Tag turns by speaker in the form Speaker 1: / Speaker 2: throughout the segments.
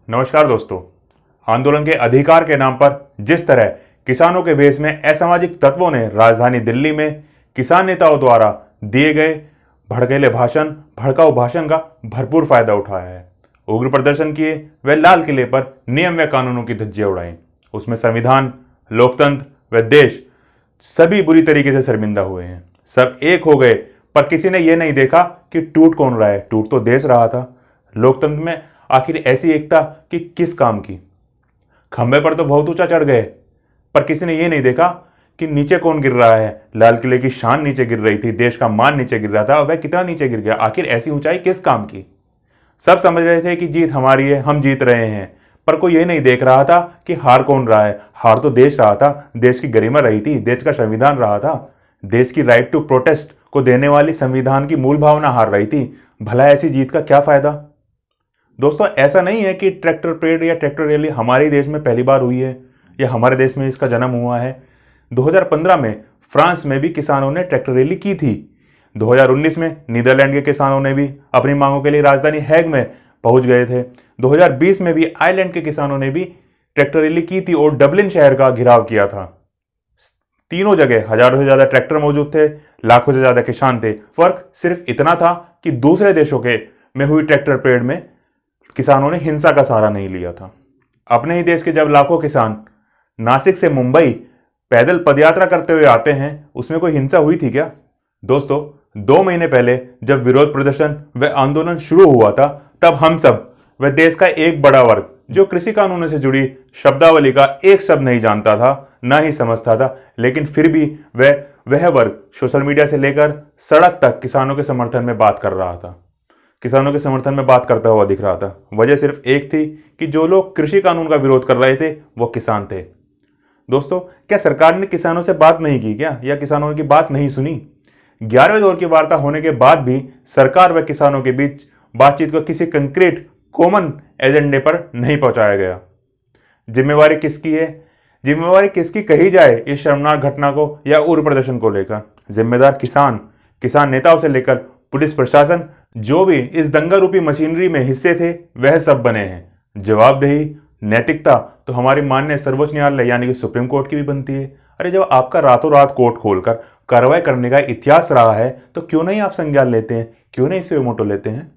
Speaker 1: नमस्कार दोस्तों। आंदोलन के अधिकार के नाम पर जिस तरह किसानों के भेष में असामाजिक तत्वों ने राजधानी दिल्ली में किसान नेताओं द्वारा दिए गए भड़काऊ भाषण का भरपूर फायदा उठाया है, उग्र प्रदर्शन किए, व लाल किले पर नियम व कानूनों की धज्जियां उड़ाई, उसमें संविधान, लोकतंत्र व देश सभी बुरी तरीके से शर्मिंदा हुए हैं। सब एक हो गए, पर किसी ने यह नहीं देखा कि टूट कौन रहा है। टूट तो देश रहा था। लोकतंत्र में आखिर ऐसी एकता कि किस काम की। खंबे पर तो बहुत ऊंचा चढ़ गए, पर किसी ने यह नहीं देखा कि नीचे कौन गिर रहा है। लाल किले की शान नीचे गिर रही थी, देश का मान नीचे गिर रहा था, और वह कितना नीचे गिर गया। आखिर ऐसी ऊंचाई किस काम की। सब समझ रहे थे कि जीत हमारी है, हम जीत रहे हैं, पर कोई यह नहीं देख रहा था कि हार कौन रहा है। हार तो देश रहा था, देश की गरिमा रही थी, देश का संविधान रहा था। देश की राइट टू प्रोटेस्ट को देने वाली संविधान की मूल भावना हार रही थी। भला ऐसी जीत का क्या फायदा। दोस्तों, ऐसा नहीं है कि ट्रैक्टर परेड या ट्रैक्टर रैली हमारे देश में पहली बार हुई है या हमारे देश में इसका जन्म हुआ है। 2015 में फ्रांस में भी किसानों ने ट्रैक्टर रैली की थी। 2019 में नीदरलैंड के किसानों ने भी अपनी मांगों के लिए राजधानी हैग में पहुंच गए थे। 2020 में भी आयरलैंड के किसानों ने भी ट्रैक्टर रैली की थी और डबलिन शहर का घेराव किया था। तीनों जगह हजारों से ज्यादा ट्रैक्टर मौजूद थे, लाखों से ज्यादा किसान थे। फर्क सिर्फ इतना था कि दूसरे देशों के में हुई ट्रैक्टर परेड में किसानों ने हिंसा का सहारा नहीं लिया था। अपने ही देश के जब लाखों किसान नासिक से मुंबई पैदल पदयात्रा करते हुए आते हैं, उसमें कोई हिंसा हुई थी क्या। दोस्तों, 2 महीने पहले जब विरोध प्रदर्शन व आंदोलन शुरू हुआ था, तब हम सब व देश का एक बड़ा वर्ग जो कृषि कानूनों से जुड़ी शब्दावली का एक शब्द नहीं जानता था, ना ही समझता था, लेकिन फिर भी वह वर्ग सोशल मीडिया से लेकर सड़क तक किसानों के समर्थन में बात कर रहा था, किसानों के समर्थन में बात करता हुआ दिख रहा था। वजह सिर्फ एक थी कि जो लोग कृषि कानून का विरोध कर रहे थे वो किसान थे। दोस्तों, क्या सरकार ने किसानों से बात नहीं की क्या, या किसानों की बात नहीं सुनी। 11वें दौर की वार्ता होने के बाद भी सरकार व किसानों के बीच बातचीत को किसी कंक्रीट कॉमन एजेंडे पर नहीं पहुंचाया गया। जिम्मेवारी किसकी है, जिम्मेवारी किसकी कही जाए इस शर्मनाक घटना को या उग्र प्रदर्शन को लेकर। जिम्मेदार किसान नेताओं से लेकर पुलिस प्रशासन, जो भी इस दंगा रूपी मशीनरी में हिस्से थे, वह सब बने हैं। जवाबदेही, नैतिकता तो हमारी माननीय सर्वोच्च न्यायालय यानी कि सुप्रीम कोर्ट की भी बनती है। अरे, जब आपका रातों रात कोर्ट खोलकर कार्रवाई करने का इतिहास रहा है, तो क्यों नहीं आप संज्ञान लेते हैं, क्यों नहीं इसे मोटो लेते हैं।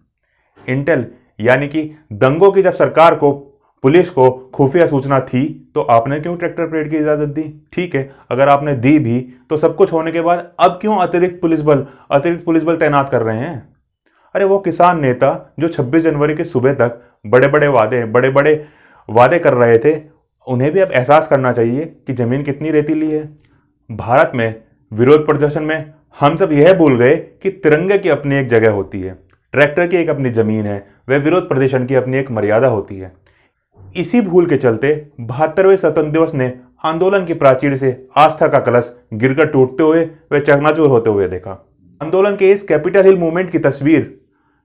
Speaker 1: इंटेल यानी कि दंगों की जब सरकार को, पुलिस को खुफिया सूचना थी, तो आपने क्यों ट्रैक्टर परेड की इजाजत दी। ठीक है, अगर आपने दी भी तो सब कुछ होने के बाद अब क्यों अतिरिक्त पुलिस बल तैनात कर रहे हैं। अरे, वो किसान नेता जो 26 जनवरी की सुबह तक बड़े बड़े वादे कर रहे थे, उन्हें भी अब एहसास करना चाहिए कि जमीन कितनी रेतीली है। भारत में विरोध प्रदर्शन में हम सब यह भूल गए कि तिरंगे की अपनी एक जगह होती है, ट्रैक्टर की एक अपनी जमीन है, वह विरोध प्रदर्शन की अपनी एक मर्यादा होती है। इसी भूल के चलते 72वें स्वतंत्र दिवस ने आंदोलन की प्राचीर से आस्था का कलश गिरकर टूटते हुए व चकनाचूर होते हुए देखा। आंदोलन के इस कैपिटल हिल मूवमेंट की तस्वीर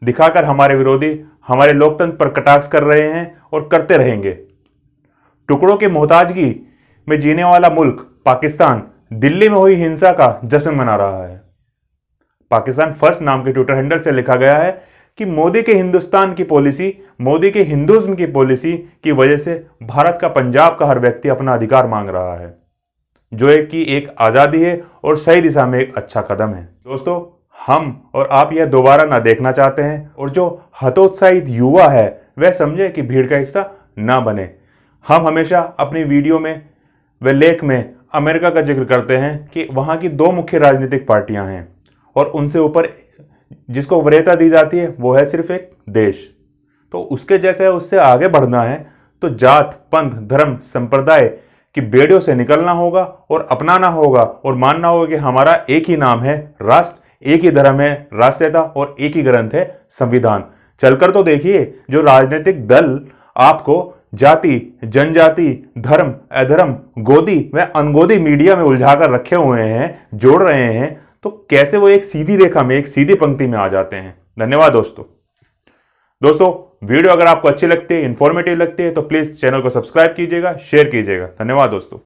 Speaker 1: दिखाकर हमारे विरोधी हमारे लोकतंत्र पर कटाक्ष कर रहे हैं और करते रहेंगे। टुकड़ों की मोहताजगी में जीने वाला मुल्क पाकिस्तान दिल्ली में हुई हिंसा का जश्न मना रहा है। पाकिस्तान फर्स्ट नाम के ट्विटर हैंडल से लिखा गया है कि मोदी के हिंदुस्तान की पॉलिसी, मोदी के हिंदुज्म की पॉलिसी की वजह से भारत का, पंजाब का हर व्यक्ति अपना अधिकार मांग रहा है, जो एक आजादी है और सही दिशा में एक अच्छा कदम है। दोस्तों, हम और आप यह दोबारा ना देखना चाहते हैं, और जो हतोत्साहित युवा है वह समझे कि भीड़ का हिस्सा ना बने। हम हमेशा अपनी वीडियो में व लेख में अमेरिका का जिक्र करते हैं कि वहां की 2 मुख्य राजनीतिक पार्टियां हैं, और उनसे ऊपर जिसको वरीयता दी जाती है वो है सिर्फ एक देश। तो उसके जैसे उससे आगे बढ़ना है तो जात, पंथ, धर्म, संप्रदाय की बेड़ियों से निकलना होगा और अपनाना होगा, और मानना होगा कि हमारा एक ही नाम है राष्ट्र, एक ही धर्म है राष्ट्रीयता, और एक ही ग्रंथ है संविधान। चलकर तो देखिए, जो राजनीतिक दल आपको जाति, जनजाति, धर्म, अधर्म, गोदी व अनगोदी मीडिया में उलझाकर रखे हुए हैं, जोड़ रहे हैं, तो कैसे वो एक सीधी रेखा में, एक सीधी पंक्ति में आ जाते हैं। धन्यवाद दोस्तों, वीडियो अगर आपको अच्छी लगती है, इंफॉर्मेटिव लगती है, तो प्लीज चैनल को सब्सक्राइब कीजिएगा, शेयर कीजिएगा। धन्यवाद दोस्तों।